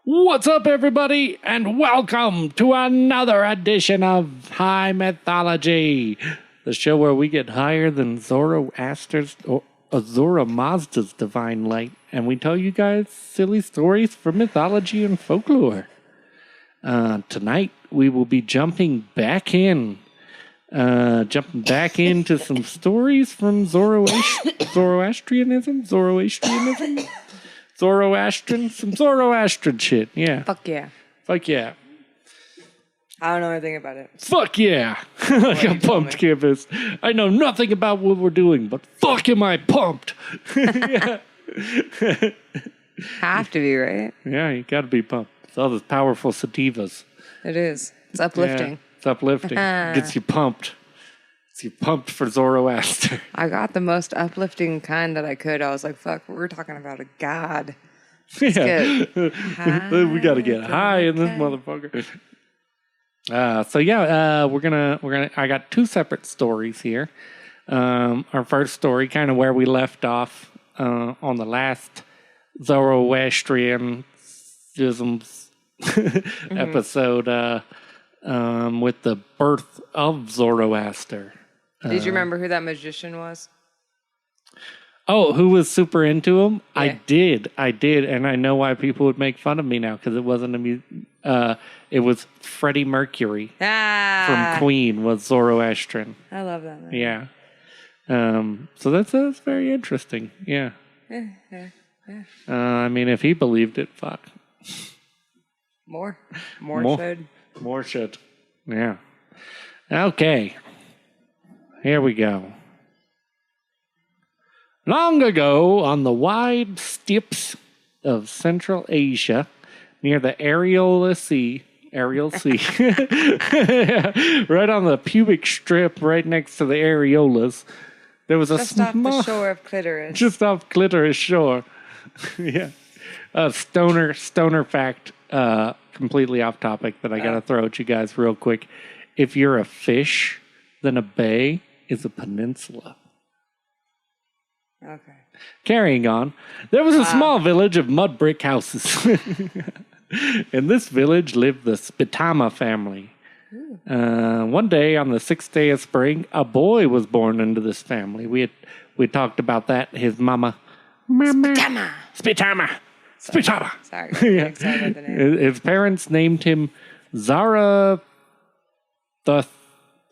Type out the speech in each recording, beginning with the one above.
What's up, everybody, and welcome to another edition of High Mythology, the show where we get higher than Zoroaster's or Azura Mazda's divine light, and we tell you guys silly stories from mythology and folklore. Tonight, we will be jumping back into some stories from Zoroastrianism, some Zoroastrian shit, yeah. Fuck yeah. Fuck yeah. I don't know anything about it. Fuck yeah. Like a pumped campus. I know nothing about what we're doing, but fuck am I pumped. Yeah. Have to be, right? Yeah, you gotta be pumped. It's all those powerful sativas. It is. It's uplifting. Yeah, it's uplifting. Gets you pumped. Gets you pumped for Zoroaster. I got the most uplifting kind that I could. I was like, fuck, we're talking about a god. Yeah. We gotta get high in this motherfucker. We're gonna I got two separate stories here. Our first story, kind of where we left off on the last Zoroastrianism episode with the birth of Zoroaster. Did you remember who that magician was? Oh, who was super into him? Yeah. I did, and I know why people would make fun of me now, because it wasn't it was Freddie Mercury from Queen was Zoroastrian. I love that man. Yeah. So that's very interesting. Yeah. Yeah. I mean, if he believed it, fuck. More should. Yeah. Okay. Here we go. Long ago, on the wide steppes of Central Asia, near the Areola Sea, right on the pubic strip, right next to the areolas, there was just off the shore of clitoris. Just off clitoris shore. Yeah. Stoner fact, completely off topic, that I gotta throw at you guys real quick. If you're a fish, then a bay is a peninsula. Okay. Carrying on, there was a small village of mud brick houses. In this village lived the Spitama family. One day, on the 6th day of spring, a boy was born into this family. We talked about that. His mama. Spitama. Sorry. Yeah. Excited about the name. His parents named him Zara.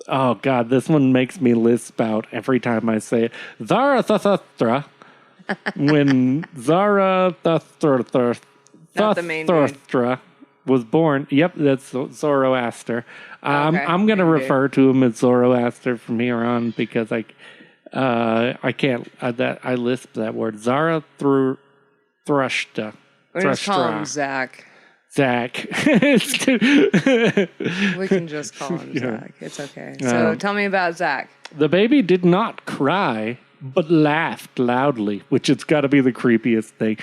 Oh God, this one makes me lisp out every time I say it. Zarathustra. When Zarathustra was born. Yep, that's Zoroaster. I'm going to refer to him as Zoroaster from here on because I can't. I lisp that word. Zarathustra. We're just call him Zach. Zach. We can just call him Zach. It's okay. So tell me about Zach. The baby did not cry, but laughed loudly, which has got to be the creepiest thing.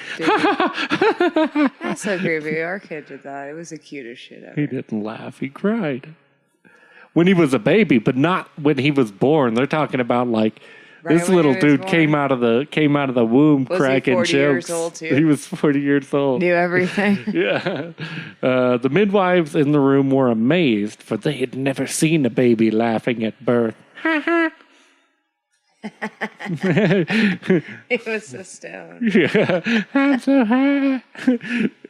That's so creepy. Our kid did that. It was the cutest shit ever. He didn't laugh. He cried. When he was a baby, but not when he was born. They're talking about like... This little dude came out of the womb cracking jokes. Years old too? He was 40 years old. Knew everything. Yeah. The midwives in the room were amazed, for they had never seen a baby laughing at birth. He was so stoned. Yeah. I'm so high.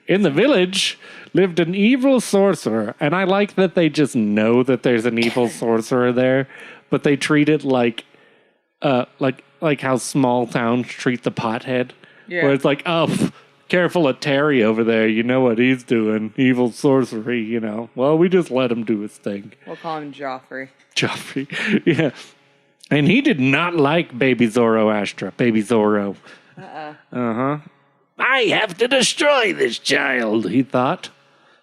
In the village lived an evil sorcerer, and I like that they just know that there's an evil sorcerer there, but they treat it like how small towns treat the pothead. Yeah. Where it's like, careful of Terry over there. You know what he's doing. Evil sorcery, you know. Well, we just let him do his thing. We'll call him Joffrey. Yeah. And he did not like baby Zoroaster. Baby Zoro. I have to destroy this child, he thought.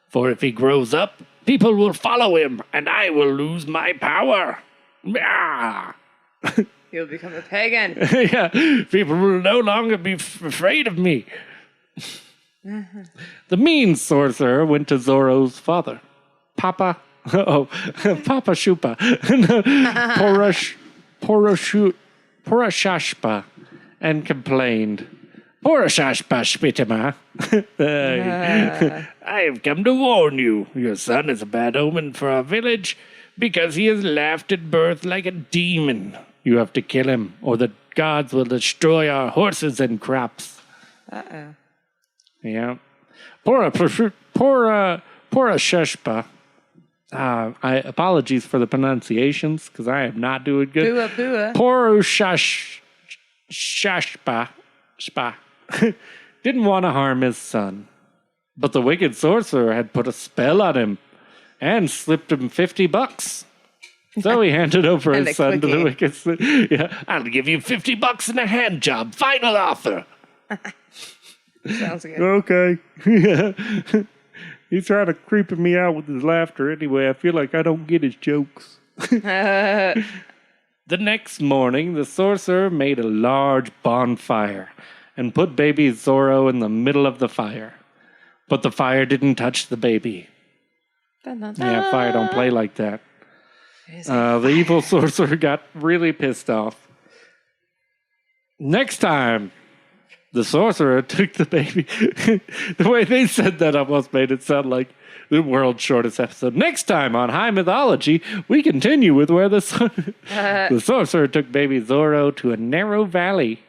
For if he grows up, people will follow him, and I will lose my power. He'll become a pagan. Yeah, people will no longer be afraid of me. The mean sorcerer went to Zoro's father, Papa Shupa, Purashashpa, and complained. Porashashpashpitima. I have come to warn you. Your son is a bad omen for our village because he has laughed at birth like a demon. You have to kill him, or the gods will destroy our horses and crops. Uh-oh. Yeah. Porashashpa. Apologies for the pronunciations, because I am not doing good. Pua. Porashashpa. Didn't want to harm his son. But the wicked sorcerer had put a spell on him and slipped him $50. So he handed over his son to the wicked. Yeah, I'll give you $50 and a hand job. Final offer. Sounds good. Okay. Yeah. He's trying to creep me out with his laughter anyway. I feel like I don't get his jokes. The next morning, the sorcerer made a large bonfire and put baby Zoro in the middle of the fire. But the fire didn't touch the baby. Yeah, fire don't play like that. The evil sorcerer got really pissed off. Next time, the sorcerer took the baby. The way they said that almost made it sound like the world's shortest episode. Next time on High Mythology, we continue with where the sorcerer took baby Zoro to a narrow valley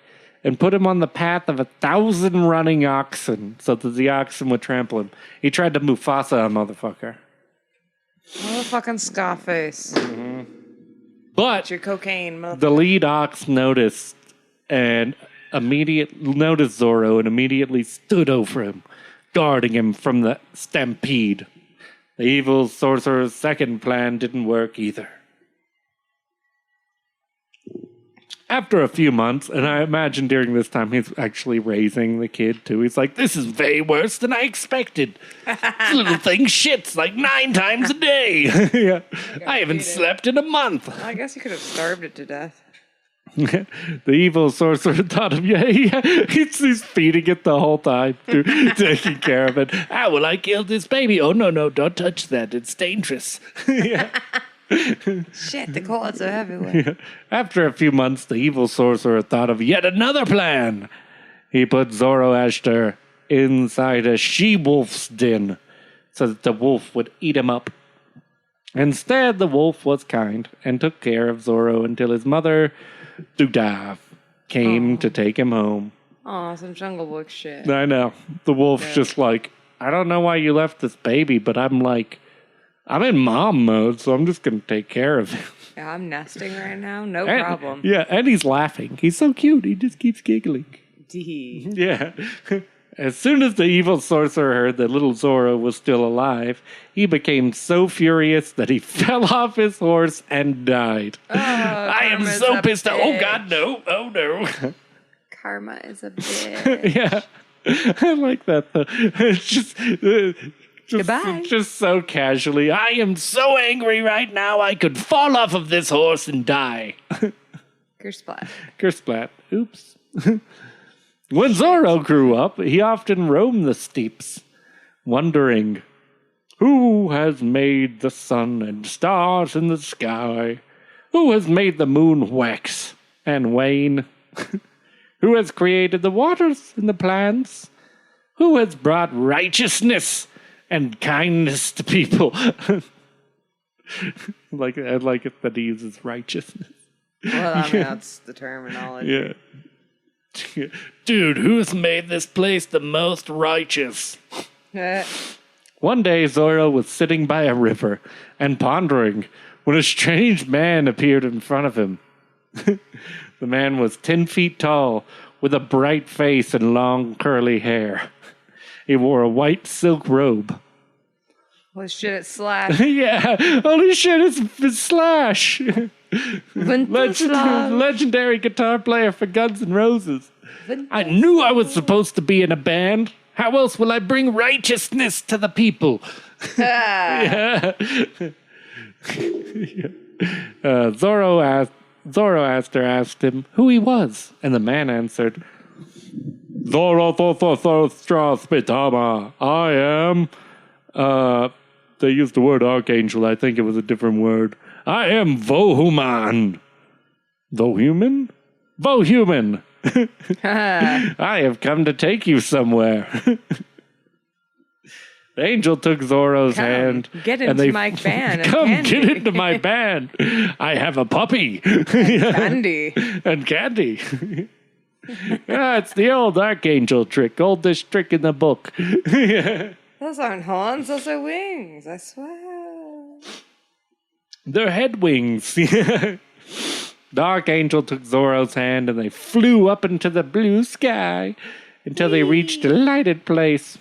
and put him on the path of 1,000 running oxen so that the oxen would trample him. He tried to Mufasa a motherfucker. Motherfucking Scarface. Mm-hmm. But your cocaine, the lead ox noticed Zoro and immediately stood over him, guarding him from the stampede. The evil sorcerer's second plan didn't work either. After a few months, and I imagine during this time he's actually raising the kid too. He's like, this is way worse than I expected. This little thing shits like 9 times a day. Yeah. I haven't slept in a month. I guess you could have starved it to death. The evil sorcerer thought of, he's feeding it the whole time, taking care of it. Well, I killed this baby. Oh, no, don't touch that. It's dangerous. Yeah. Shit, the cords are everywhere. After a few months, the evil sorcerer thought of yet another plan. He put Zoroaster inside a she-wolf's den so that the wolf would eat him up. Instead, the wolf was kind and took care of Zoro until his mother, Dudav, came to take him home. Oh, some Jungle Book shit. I know. The wolf's just like, I don't know why you left this baby, but I'm in mom mode, so I'm just going to take care of him. Yeah, I'm nesting right now. No problem. Yeah, and he's laughing. He's so cute. He just keeps giggling. Yeah. As soon as the evil sorcerer heard that little Zoro was still alive, he became so furious that he fell off his horse and died. Oh, I am so pissed off. Oh, God, no. Oh, no. Karma is a bitch. Yeah. I like that, though. It's just... Goodbye. Just so casually. I am so angry right now, I could fall off of this horse and die. Kersplat. Kersplat. Oops. When Zoro grew up, he often roamed the steeps, wondering, who has made the sun and stars in the sky? Who has made the moon wax and wane? Who has created the waters and the plants? Who has brought righteousness and kindness to people? I like it that he uses righteousness. Well, I mean, that's the terminology. Yeah. Dude, who's made this place the most righteous? One day, Zoro was sitting by a river and pondering when a strange man appeared in front of him. The man was 10 feet tall, with a bright face and long curly hair. He wore a white silk robe. Holy shit, it's Slash. Yeah, holy shit, it's Slash. Legendary guitar player for Guns N' Roses. I knew I was supposed to be in a band. How else will I bring righteousness to the people? Yeah. Zoroaster asked him who he was, and the man answered, Zoroaster, I am... they used the word archangel. I think it was a different word. I am Vohuman. Vohuman? Vohuman. I have come to take you somewhere. The angel took Zorro's hand. Get into my band. Come, get into my band. I have a puppy. Candy. And candy. It's the old archangel trick. Oldest trick in the book. Those aren't horns. Those are wings. I swear. They're head wings. The archangel took Zorro's hand and they flew up into the blue sky until they reached a lighted place.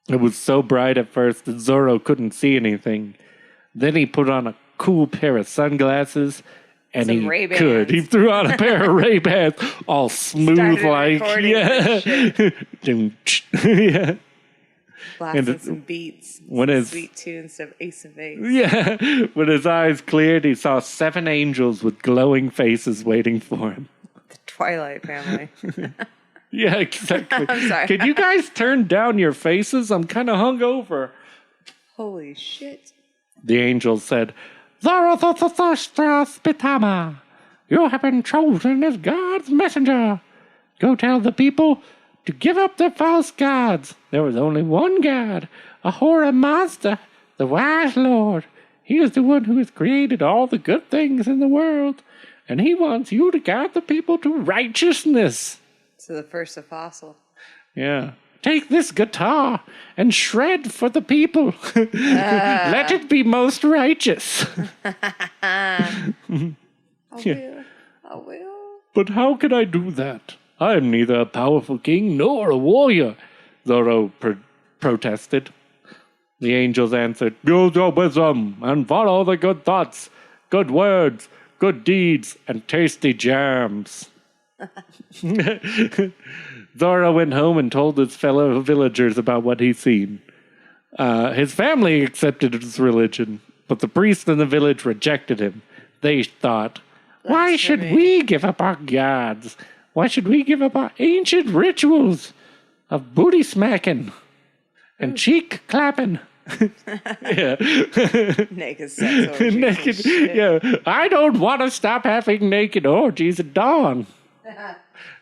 It was so bright at first that Zorro couldn't see anything. Then he put on a cool pair of sunglasses, and Some he Ray-Bans. could. He threw on a pair of Ray-Bans, all smooth like, yeah. Blasted some beats. When Sweet tunes of Ace of Base. Yeah, when his eyes cleared, he saw 7 angels with glowing faces waiting for him. The Twilight family. Yeah, exactly. I'm sorry. Can you guys turn down your faces? I'm kind of hungover. Holy shit. The angel said, Zoroaster, you have been chosen as God's messenger. Go tell the people to give up their false gods. There was only one God, Ahura Mazda, the wise Lord. He is the one who has created all the good things in the world, and he wants you to guide the people to righteousness. So the first apostle. Yeah. Take this guitar and shred for the people. Let it be most righteous. I will. But how can I do that? I am neither a powerful king nor a warrior, Zorro protested. The angels answered, use your wisdom and follow the good thoughts, good words, good deeds, and tasty jams. Zorro went home and told his fellow villagers about what he'd seen. His family accepted his religion, but the priests in the village rejected him. They thought, why should we give up our gods? Why should we give up our ancient rituals of booty smacking and cheek clapping? Yeah. Naked sex orgies. Naked, yeah. I don't want to stop having naked orgies at dawn.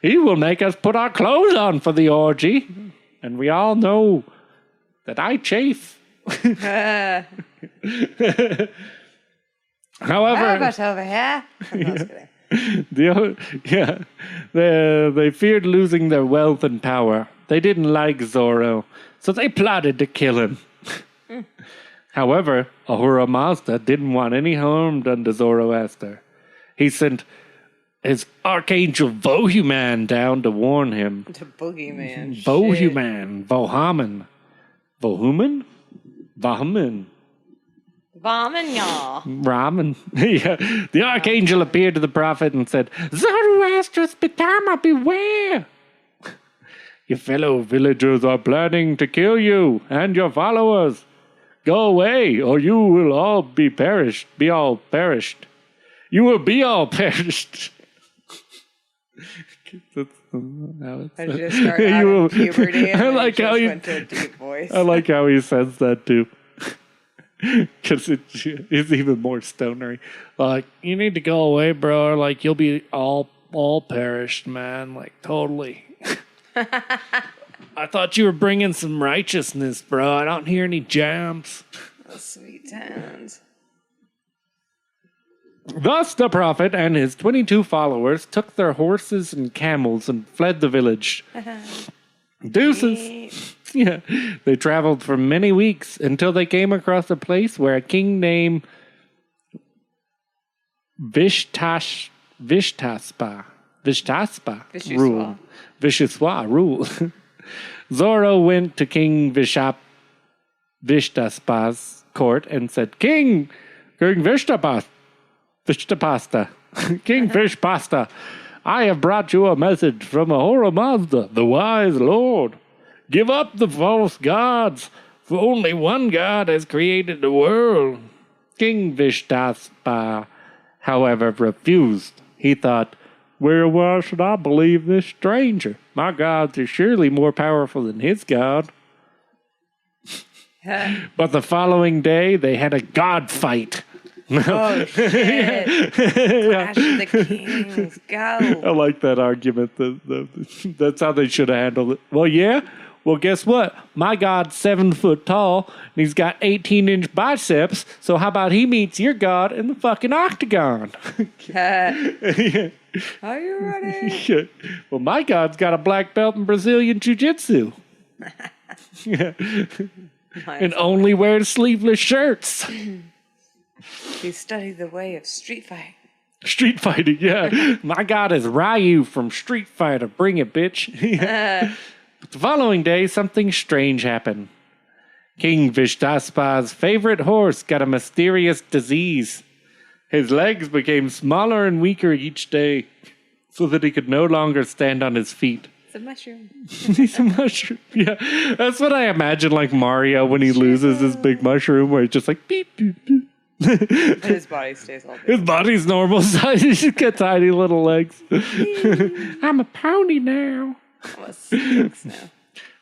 He will make us put our clothes on for the orgy. And we all know that I chafe. However, over here. They feared losing their wealth and power. They didn't like Zorro, so they plotted to kill him. However, Ahura Mazda didn't want any harm done to Zoroaster. He sent his archangel Bohuman down to warn him. The boogeyman. Bohuman. Vohaman. Vohuman? Vahaman. Vomit, y'all. Ramen. Yeah. The archangel appeared to the prophet and said, Zoroaster Spitama, beware! Your fellow villagers are planning to kill you and your followers. Go away, or you will all be perished. Be all perished. You will be all perished. I just started having puberty and went to a deep voice. I like how he says that too. Because it's even more stonery. Like, you need to go away, bro. Like, you'll be all perished, man. Like, totally. I thought you were bringing some righteousness, bro. I don't hear any jams. Oh, sweet times. Thus the prophet and his 22 followers took their horses and camels and fled the village. Deuces. Yeah. They traveled for many weeks until they came across a place where a king named Vishtaspa ruled. Zorro went to King Vishtaspa's court and said, King Vishtapasta, King Fishpasta, I have brought you a message from Ahura Mazda, the wise Lord. Give up the false gods, for only one God has created the world. King Vishtaspa, however, refused. He thought, why should I believe this stranger? My gods are surely more powerful than his God. But the following day, they had a god fight. Oh, shit. Clash of the Kings. Go. I like that argument. That's how they should have handled it. Well, yeah. Well, guess what? My God's 7 foot tall, and he's got 18-inch biceps. So how about he meets your God in the fucking octagon? Are you ready? Well, my God's got a black belt in Brazilian Jiu-Jitsu. And only wears sleeveless shirts. He studied the way of street fighting. Street fighting, yeah. My God is Ryu from Street Fighter. Bring it, bitch. But the following day, something strange happened. King Vishtaspa's favorite horse got a mysterious disease. His legs became smaller and weaker each day, so that he could no longer stand on his feet. It's a mushroom. He's a mushroom. Yeah, that's what I imagine, like Mario when he loses his big mushroom, where he's just like beep beep beep. And his body stays all big. His body's normal size. He's just got tiny little legs. I'm a pony now.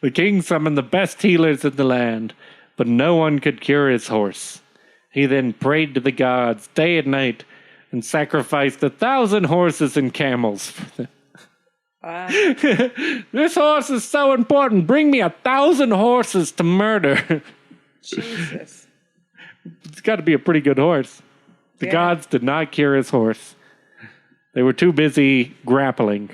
The king summoned the best healers in the land, but no one could cure his horse. He then prayed to the gods day and night and sacrificed 1,000 horses and camels for them. Wow. This horse is so important. Bring me 1,000 horses to murder. Jesus. It's got to be a pretty good horse. The gods did not cure his horse. They were too busy grappling.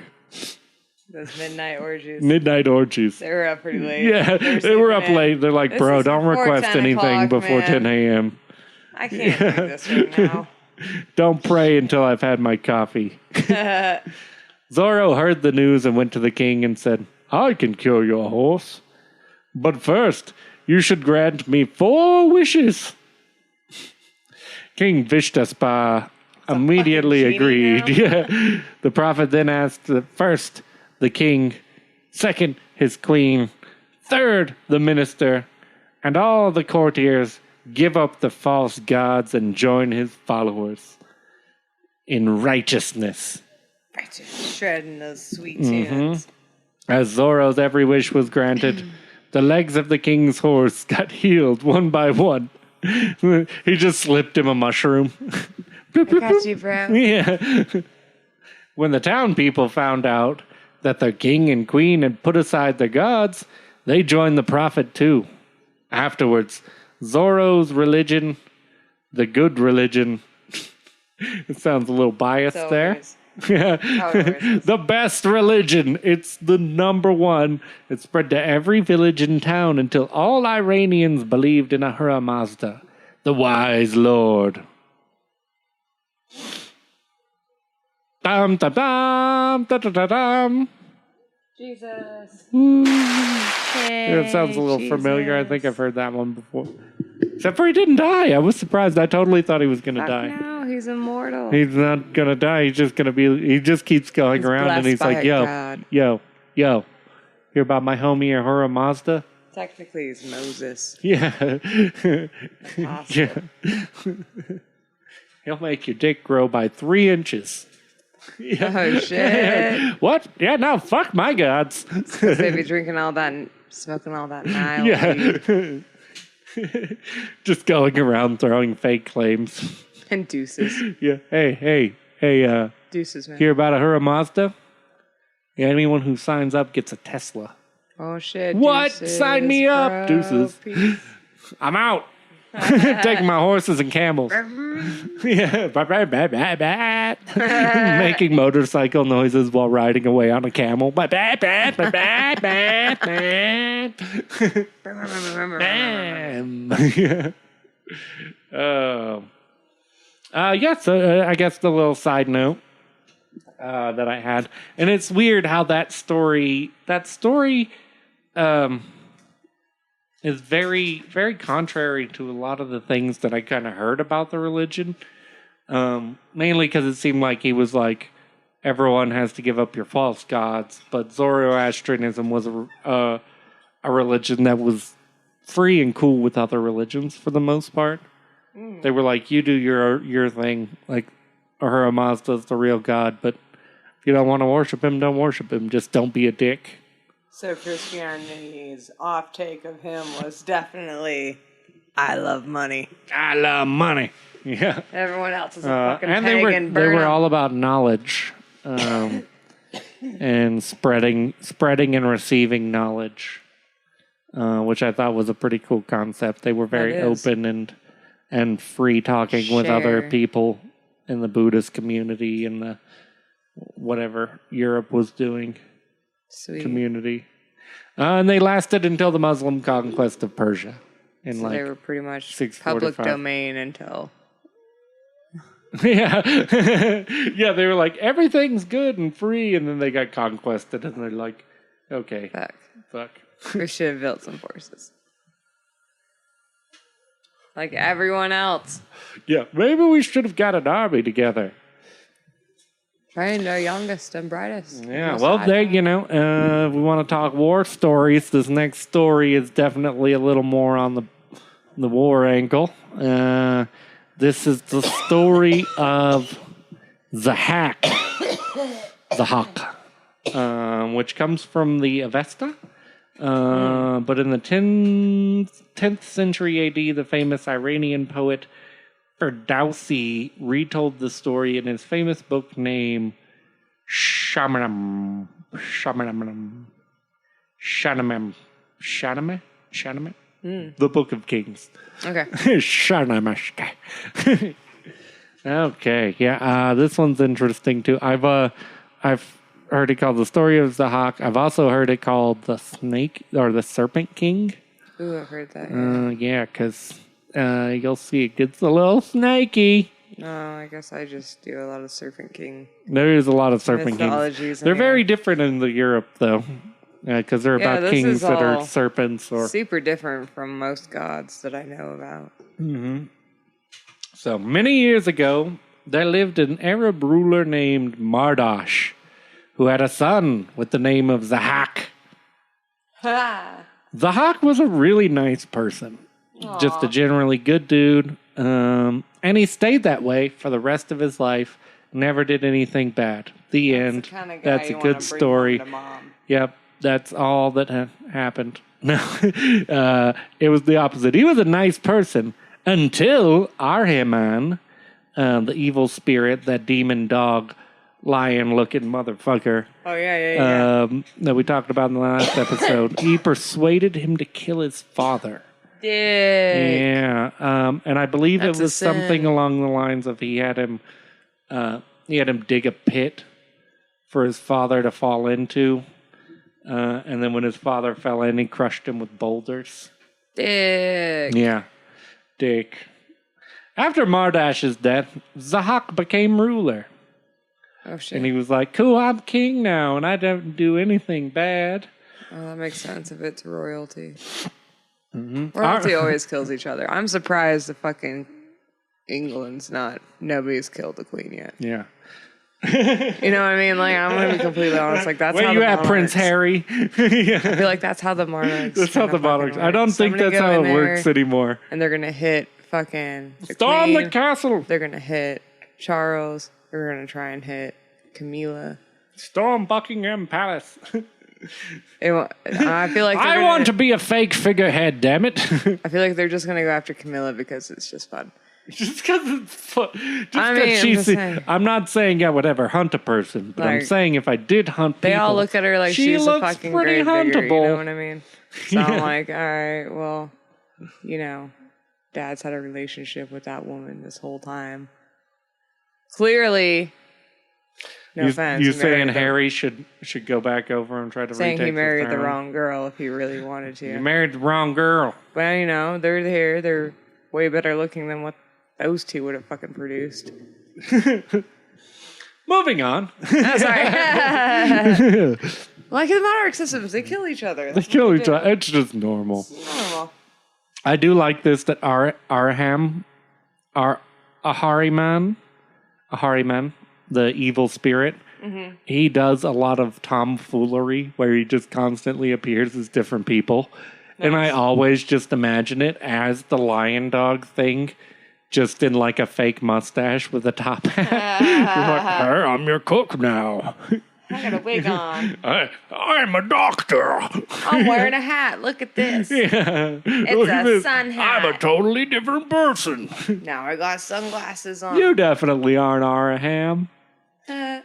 Those midnight orgies. Midnight orgies. They were up pretty late. Yeah, they were up late. They're like, bro, don't request anything before 10 a.m. I can't do this right now. Don't pray until I've had my coffee. Zorro heard the news and went to the king and said, I can cure your horse. But first, you should grant me 4 wishes. King Vishtaspa immediately agreed. Yeah. The prophet then asked first the king, second his queen, third the minister, and all the courtiers give up the false gods and join his followers in righteousness. Shredding those sweet tunes. As Zorro's every wish was granted, the legs of the king's horse got healed one by one. He just slipped him a mushroom. I got you, bro. Yeah. When the town people found out that the king and queen had put aside their gods, they joined the prophet too. Afterwards, Zorro's religion, the good religion, it sounds a little biased there. Yeah. The best religion. It's the number one. It spread to every village and town until all Iranians believed in Ahura Mazda, the wise lord. Dum dum dum da da da dum. Jesus. Hey, it sounds a little familiar. I think I've heard that one before. Except for he didn't die. I was surprised. I totally thought he was going to die. No, he's immortal. He's not going to die. He's just going to be, he just keeps going around and he's like, yo. Hear about my homie Ahura Mazda? Technically, he's Moses. Yeah. Awesome. Yeah. He'll make your dick grow by 3 inches. Yeah. Oh, shit. What? Yeah, no, fuck my gods. Because they be drinking all that and smoking all that Nile. Yeah. Just going around throwing fake claims. And deuces. Yeah. Hey, deuces, man. Hear about Ahura Mazda? Yeah, anyone who signs up gets a Tesla. Oh, shit. What? Deuces, Sign me up. Deuces. Peace. I'm out. Taking my horses and camels. Yeah. Making motorcycle noises while riding away on a camel. So I guess the little side note that I had, and it's weird how that story is very, very contrary to a lot of the things that I kind of heard about the religion. Mainly because it seemed like he was like, everyone has to give up your false gods, but Zoroastrianism was a religion that was free and cool with other religions for the most part. They were like, you do your thing, like Ahura Mazda's the real god, but if you don't want to worship him, don't worship him. Just don't be a dick. So Christianity's off take of him was definitely, I love money. I love money. Yeah. Everyone else is a fucking and pig they were all about knowledge, and spreading and receiving knowledge, which I thought was a pretty cool concept. They were very open and free talking with other people in the Buddhist community and the whatever Europe was doing community. And they lasted until the Muslim conquest of Persia. So they were pretty much 645. public domain until... Yeah. Yeah, they were like, everything's good and free, and then they got conquested, and they're like, okay. Fuck. We should have built some forces. Like everyone else. Yeah, maybe we should have got an army together. Find our youngest and brightest. Yeah, well, there, we want to talk war stories. This next story is definitely a little more on the war angle. This is the story of Zahak, which comes from the Avesta. But in the 10th century AD, the famous Iranian poet Ferdowsi retold the story in his famous book named Shahnameh. The Book of Kings. Okay. Shahnameh. Okay, yeah. This one's interesting too. I've heard it called the story of Zahak. I've also heard it called the Snake or the Serpent King. Ooh, I've heard that. Yeah, because you'll see it gets a little snaky. No, I guess I just do a lot of Serpent King. There is a lot of Serpent Kings. They're very different in the Europe, though, because they're about kings that are serpents. Or super different from most gods that I know about. Mm-hmm. So, many years ago, there lived an Arab ruler named Mardash, who had a son with the name of Zahak. Zahak was a really nice person. Aww. Just a generally good dude. And he stayed that way for the rest of his life. Never did anything bad. The end. That's a good story. Yep. That's all that happened. No. It was the opposite. He was a nice person until Arhaman, the evil spirit, that demon dog, lion-looking motherfucker. Oh, yeah. That we talked about in the last episode. He persuaded him to kill his father. Yeah. And I believe it was something along the lines of he had him dig a pit for his father to fall into. And then when his father fell in, he crushed him with boulders. Dick. Yeah. Dick. After Mardash's death, Zahak became ruler. Oh, shit. And he was like, cool, I'm king now, and I don't do anything bad. Oh, that makes sense if it's royalty. Mm-hmm. Royalty always kills each other. I'm surprised the fucking nobody's killed the queen yet. Yeah. You know what I mean? Like, I'm going to be completely honest. Like, that's where how you at, Prince Harry? Yeah. I feel like that's how the monarchs. That's how the monarchs. I don't think that's how it works anymore. And they're going to hit fucking storm the castle. They're going to hit Charles. They're going to try and hit Camilla. Storm Buckingham Palace. I feel like I want to be a fake figurehead, damn it. I feel like they're just going to go after Camilla because it's just fun. Just because it's fun. I'm not saying I would ever hunt a person, but I'm saying if I did hunt people, they all look at her like she's a fucking grave digger, you know what I mean? So yeah. I'm like, all right, well, Dad's had a relationship with that woman this whole time. Clearly, no offense. You saying Harry should go back over and try to saying he married the wrong girl if he really wanted to. You married the wrong girl. Well, they're here. They're way better looking than what those two would have fucking produced. Moving on. Oh, sorry. Like in monarch systems, they kill each other. They kill each other. It's just normal. It's normal. I do like this that Ahariman, the evil spirit, mm-hmm. he does a lot of tomfoolery where he just constantly appears as different people. Nice. And I always just imagine it as the lion dog thing, just in like a fake mustache with a top hat. Like, hey, I'm your cook now. I got a wig on. I'm a doctor. I'm wearing a hat. Look at this. Yeah. It's a sun hat. I'm a totally different person. Now I got sunglasses on. You definitely aren't Araham.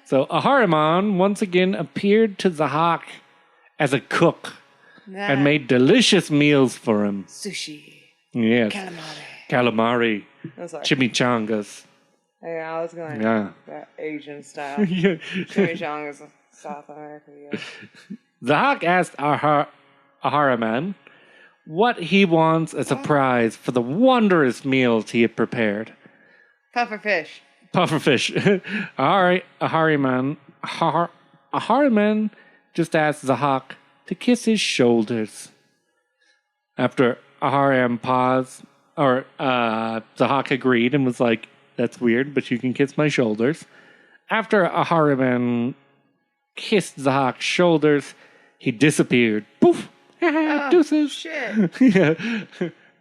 So Ahariman once again appeared to Zahak as a cook and made delicious meals for him. Sushi. Yes. Calamari. Chimichangas. Yeah, I was going that Asian style. Chimichangas, South America. Yeah. Zahak asked Ahariman what he wants as a prize for the wondrous meals he had prepared. Pufferfish. All right, Ahariman just asked Zahak to kiss his shoulders. After Ahariman paused, Zahak agreed and was like, "That's weird, but you can kiss my shoulders." After Ahariman kissed Zahak's shoulders, he disappeared. Poof! Deuces. Shit. Yeah.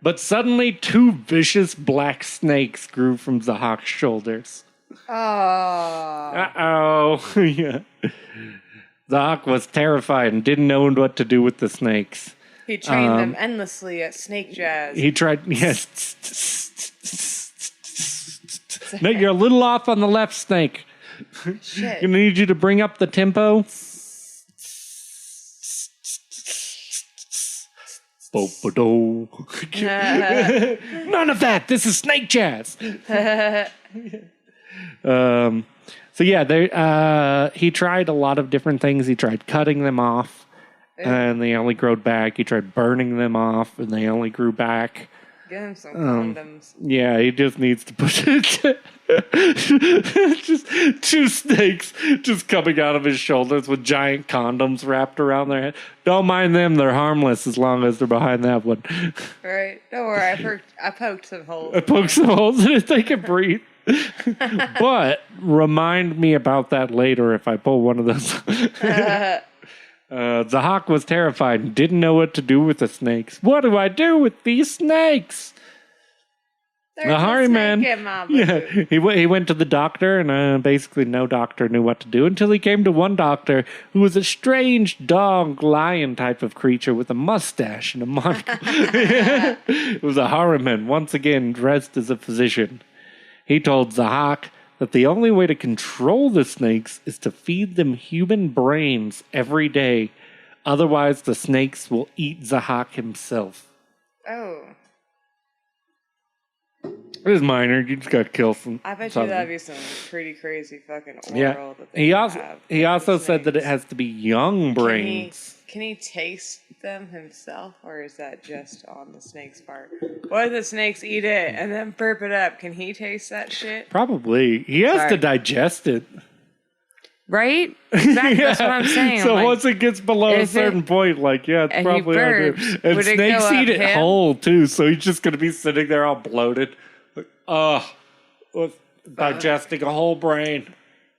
But suddenly, two vicious black snakes grew from Zahak's shoulders. Oh. Uh-oh. Yeah. Zahak was terrified and didn't know what to do with the snakes. He trained them endlessly at snake jazz. He tried, yes. No, you're a little off on the left, snake. Shit. I need you to bring up the tempo. None of that. This is snake jazz. So yeah, he tried a lot of different things. He tried cutting them off, and they only grew back. He tried burning them off, and they only grew back. Get him some condoms. Yeah, he just needs to put just two snakes just coming out of his shoulders with giant condoms wrapped around their head. Don't mind them; they're harmless as long as they're behind that one. Right? Don't worry. I poked some holes. I poked some holes in it; they can breathe. But remind me about that later if I pull one of those. Zahak was terrified and didn't know what to do with the snakes. What do I do with these snakes? There's a snake in my boot. He went to the doctor, and basically no doctor knew what to do until he came to one doctor who was a strange dog lion type of creature with a mustache and a monocle. It was Ahariman, once again dressed as a physician. He told Zahak that the only way to control the snakes is to feed them human brains every day. Otherwise, the snakes will eat Zahak himself. Oh. It is minor. You just got to kill some. I bet you that'd be some pretty crazy fucking oral. Yeah. That they He also said that it has to be young brains. Can he taste them himself, or is that just on the snake's part? What if the snakes eat it and then burp it up? Can he taste that shit? Probably. He has to digest it. Right? Exactly. That's what I'm saying. So once it gets below a certain point, it's probably burps, and snakes eat it whole too, so he's just gonna be sitting there all bloated. Digesting a whole brain.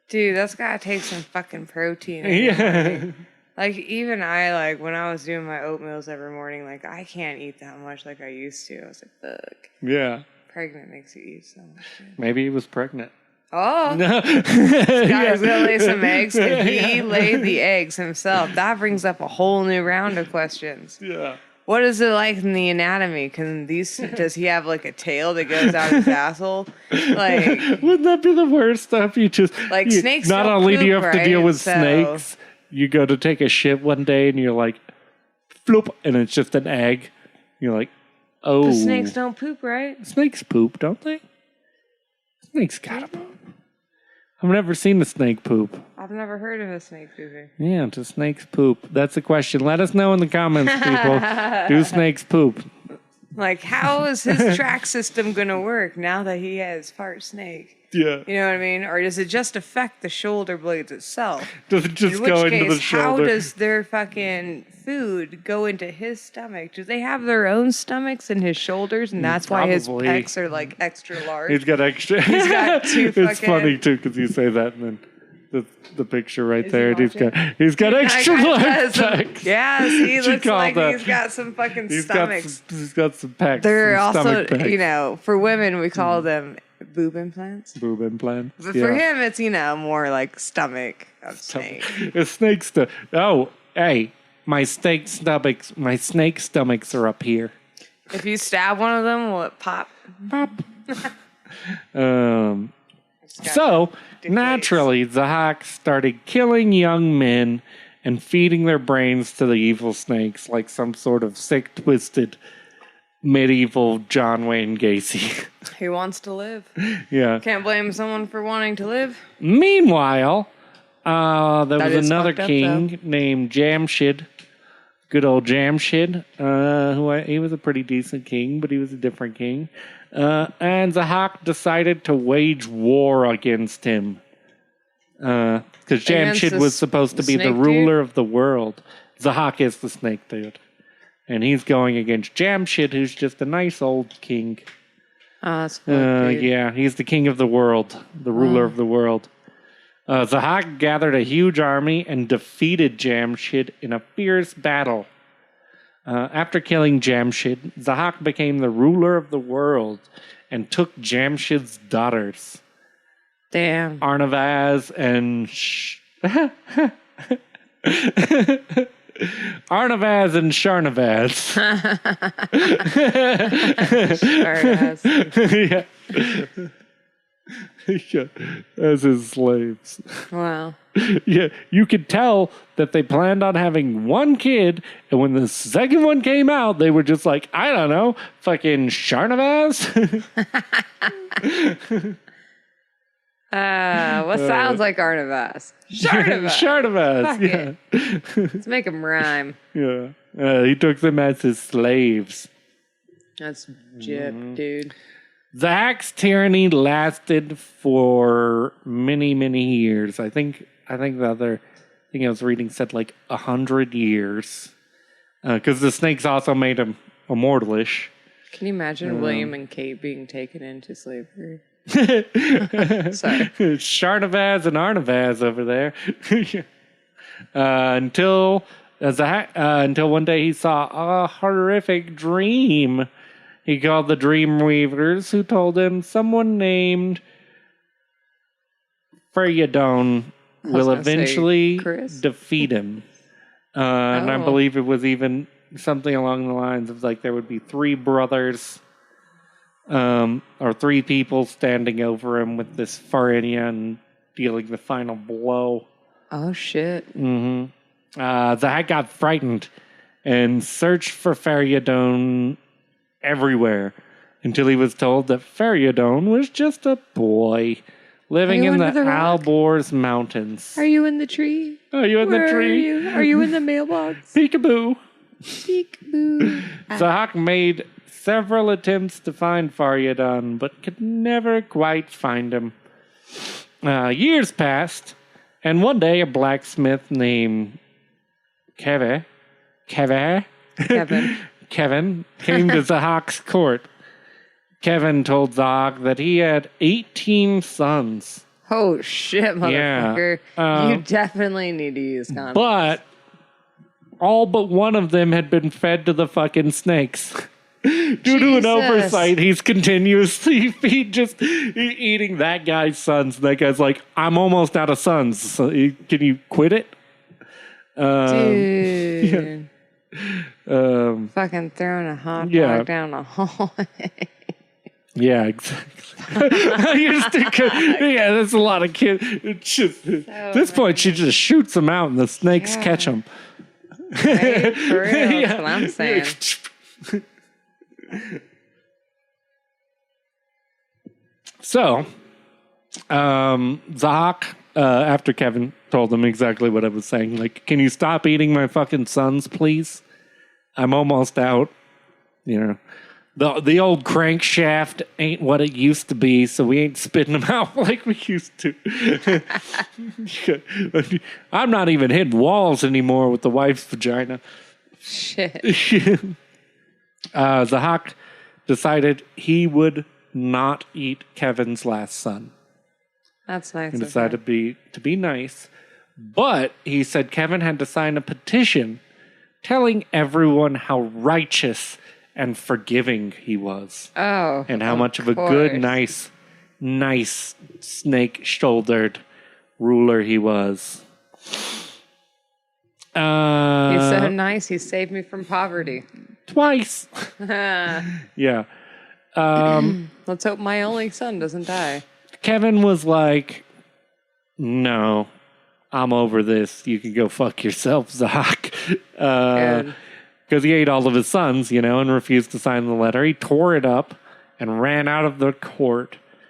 Dude, that's gotta take some fucking protein. Yeah. Like, even I, when I was doing my oatmeals every morning, I can't eat that much like I used to. I was like, fuck. Yeah. Pregnant makes you eat so much shit. Maybe he was pregnant. Oh. No. This guy's gonna lay some eggs, and he laid the eggs himself. That brings up a whole new round of questions. Yeah. What is it like in the anatomy? Does he have a tail that goes out his asshole? Wouldn't that be the worst stuff? You just snakes. Not only do you have to deal with snakes, you go to take a shit one day and you're like, floop, and it's just an egg. You're like, oh. The snakes don't poop, right? Snakes poop, don't they? Snakes gotta poop. I've never seen a snake poop. I've never heard of a snake pooping. Yeah, do snakes poop? That's the question. Let us know in the comments, people. Do snakes poop? How is his track system going to work now that he has part snake? Yeah. You know what I mean? Or does it just affect the shoulder blades itself? Does it just go into the shoulder? How does their fucking food go into his stomach? Do they have their own stomachs in his shoulders, and that's why his pecs are extra large? He's got extra. He's got two fucking... It's funny too because you say that and then the picture right there. He's got extra large pecs. Yeah, he looks like he's got some fucking stomachs. He's got some pecs. They're also, for women, we call them Boob implants. Boob implants. But for him, it's, more like stomach of snake. A snake stomach. Oh, hey, my snake stomachs are up here. If you stab one of them, will it pop? Pop. So, naturally, Zahak started killing young men and feeding their brains to the evil snakes like some sort of sick, twisted, medieval John Wayne Gacy. Who wants to live? Yeah. Can't blame someone for wanting to live. Meanwhile, there was another king up, named Jamshid. Good old Jamshid. He was a pretty decent king, but he was a different king. And Zahak decided to wage war against him. Because Jamshid was supposed to be the ruler of the world. Zahak is the snake dude. And he's going against Jamshid, who's just a nice old king. That's dude. Yeah, he's the king of the world, the ruler of the world. Zahak gathered a huge army and defeated Jamshid in a fierce battle. After killing Jamshid, Zahak became the ruler of the world and took Jamshid's daughters. Damn. Arnavaz and Arnavaz and Sharnavaz. Yeah. As his slaves. Wow. Yeah, you could tell that they planned on having one kid, and when the second one came out, they were just like, I don't know, fucking Sharnavaz? What sounds like Arnavaz? Sharnavaz, yeah. Let's make him rhyme. Yeah. He took them as his slaves. That's jip, dude. Zahak's tyranny lasted for many, many years. I think the other thing I was reading said like 100 years. Because the snakes also made him immortalish. Can you imagine William and Kate being taken into slavery? Sorry. Sharnavaz and Arnavaz over there. Until one day he saw a horrific dream. He called the dream weavers, who told him someone named Feriadon will eventually defeat him. And I believe it was even something along the lines of like there would be 3 brothers or 3 people standing over him with this Feriadon dealing the final blow. Oh, shit. Mm-hmm. Zahak got frightened and searched for Feriadon everywhere until he was told that Feriadon was just a boy living in the Alborz Mountains. Are you in the tree? Are you in the tree? Are you in the mailbox? Peekaboo. Peekaboo. Zahak made several attempts to find Feriadon, but could never quite find him. Years passed, and one day a blacksmith named Kevin came to Zahak's court. Kevin told Zahak that he had 18 sons. Oh, shit, motherfucker. Yeah. You definitely need to use condoms. But all but one of them had been fed to the fucking snakes. Due to an oversight, he's continuously eating that guy's sons. That guy's like, I'm almost out of sons. So can you quit it? Dude. Yeah. Fucking throwing a hot dog down a hallway. Yeah, exactly. There's a lot of kids. At this point, she just shoots them out and the snakes catch them. Right? For real, that's what I'm saying. So, Zahak, after Kevin told him exactly what I was saying, like, can you stop eating my fucking sons, please? I'm almost out. You know, the old crankshaft ain't what it used to be, so we ain't spitting them out like we used to. I'm not even hitting walls anymore with the wife's vagina. Shit. Zahak decided he would not eat Kevin's last son. That's nice. He decided to be nice. But he said Kevin had to sign a petition telling everyone how righteous and forgiving he was. Oh. And how much of a good, nice nice snake-shouldered ruler he was. He's so nice. He saved me from poverty. Twice. Yeah. Let's hope my only son doesn't die. Kevin was like, no, I'm over this. You can go fuck yourself, Zach. Because he ate all of his sons, and refused to sign the letter. He tore it up and ran out of the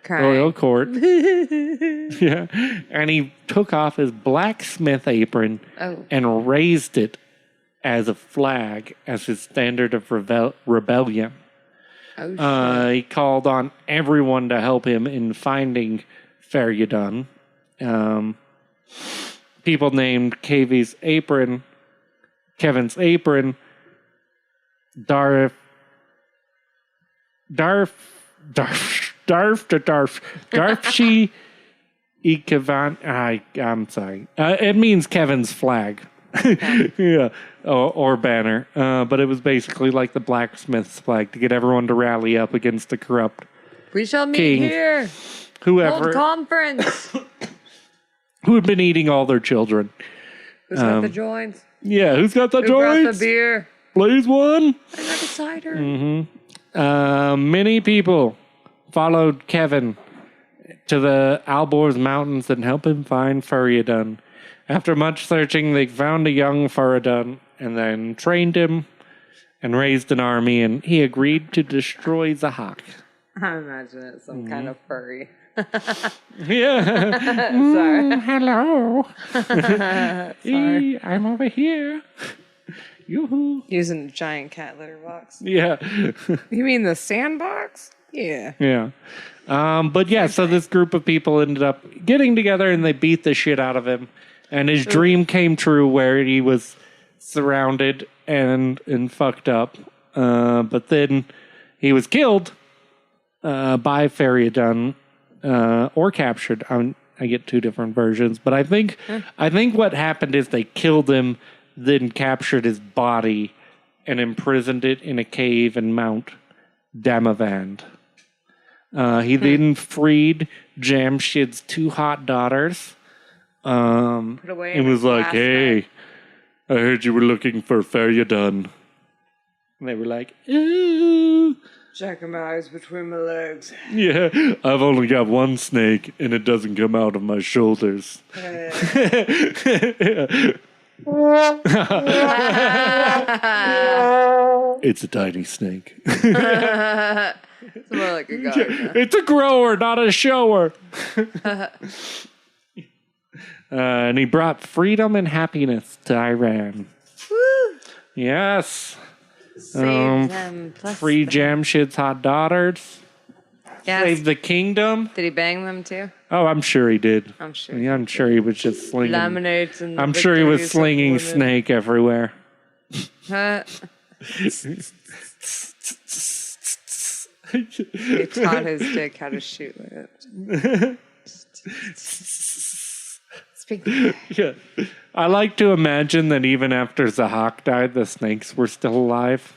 royal court. Yeah. And he took off his blacksmith apron and raised it as a flag, as his standard of rebellion. He called on everyone to help him in finding Feryudun. People named Kevin's apron, Darfshi Ikavan. I'm sorry. It means Kevin's flag. Yeah. Or banner. But it was basically like the blacksmith's flag to get everyone to rally up against the corrupt We shall meet king, here. whoever, Hold conference. who had been eating all their children. Who's got the joints? Yeah, who's got the Who brought joints? the beer? Please, one. I got the cider. Many people followed Kevin to the Alborz Mountains and helped him find Feryudun. After much searching, they found a young Feryudun and then trained him and raised an army, and he agreed to destroy Zahak. I imagine it's some kind of furry. Yeah. Sorry. Hello. Hey, I'm over here. Yoo-hoo. Using a giant cat litter box. Yeah. You mean the sandbox? Yeah. Yeah. But yeah, so this group of people ended up getting together and they beat the shit out of him. And his dream came true where he was surrounded and fucked up. But then he was killed by Feryudun or captured. I get two different versions, but I think what happened is they killed him, then captured his body and imprisoned it in a cave in Mount Damavand. He then freed Jamshid's two hot daughters. And was like, "Hey, I heard you were looking for Feryudun." And they were like, "Ooh." Check my eyes between my legs. Yeah, I've only got one snake, and it doesn't come out of my shoulders. It's a tiny snake. It's more like a gardener. It's a grower, not a shower. And he brought freedom and happiness to Iran. Woo! Yes. Saved them. Free Jamshid's hot daughters. Yes. Saved the kingdom. Did he bang them too? Oh, I'm sure he did. I'm sure. Yeah, I'm sure he was just slinging. Laminates and I'm sure he was slinging snake everywhere. He taught his dick how to shoot with it. Speaking of, Yeah. I like to imagine that even after Zahak died, the snakes were still alive.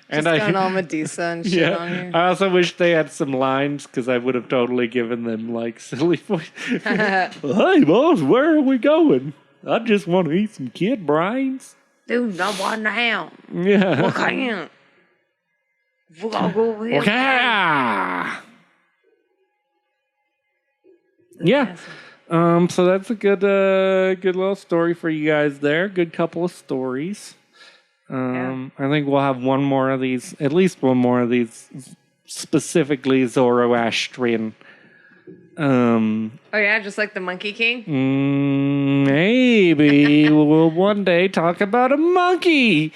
and going all Medusa and shit on Yeah. you. I also wish they had some lines because I would have totally given them like silly voice. Hey, boss, where are we going? I just want to eat some kid brains. Dude, I want now. Yeah. Okay. We're gonna go over here. Okay. Yeah. So that's a good little story for you guys there. Good couple of stories. I think we'll have one more of these, at least one more of these, specifically Zoroastrian. Oh yeah, just like the Monkey King. Maybe we'll one day talk about a monkey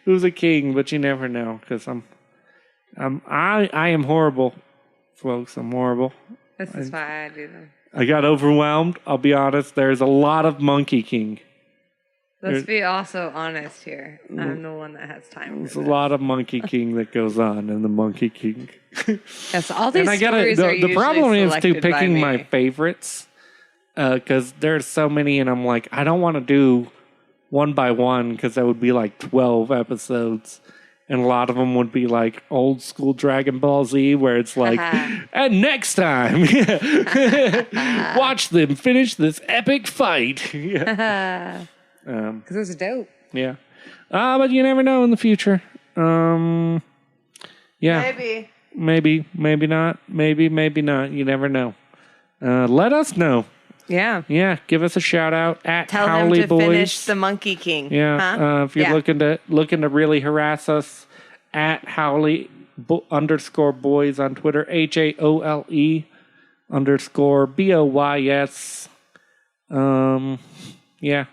who's a king, but you never know because I am horrible, folks. I'm horrible. This is why I do them. I got overwhelmed. I'll be honest. There's a lot of Monkey King. Let's be also honest here. I'm the one that has time. There's a lot of Monkey King that goes on in the Monkey King. Yes, all these And I gotta. stories are The problem is too selected by picking me. my favorites because there's so many, and I'm like, I don't want to do one by one because that would be like 12 episodes, And a lot of them would be like old school Dragon Ball Z, where it's like, and next time, watch them finish this epic fight. Because it was dope. Yeah. But you never know in the future. Yeah. Maybe not. Maybe not. You never know. Let us know. Yeah. Yeah. Give us a shout out at Tell Howley them to Boys. finish the Monkey King. Yeah. Huh? If you're looking to really harass us, at Howley _boys on Twitter. HAOLE _BOYS. Yeah.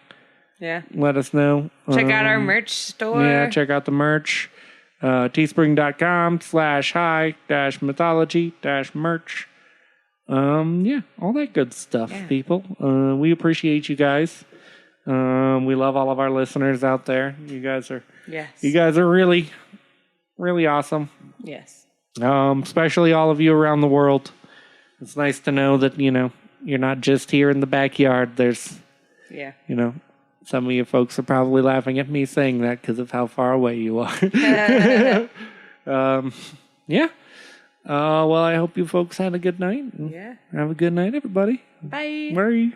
Yeah. Let us know. Check out our merch store. Yeah, check out the merch. teespring.com/high-mythology-merch. Yeah, all that good stuff, people. We appreciate you guys. We love all of our listeners out there. You guys are really, really awesome. Yes. Especially all of you around the world. It's nice to know that, you're not just here in the backyard. There's, some of you folks are probably laughing at me saying that because of how far away you are. Yeah. Well, I hope you folks had a good night. Yeah. Have a good night, everybody. Bye. Bye.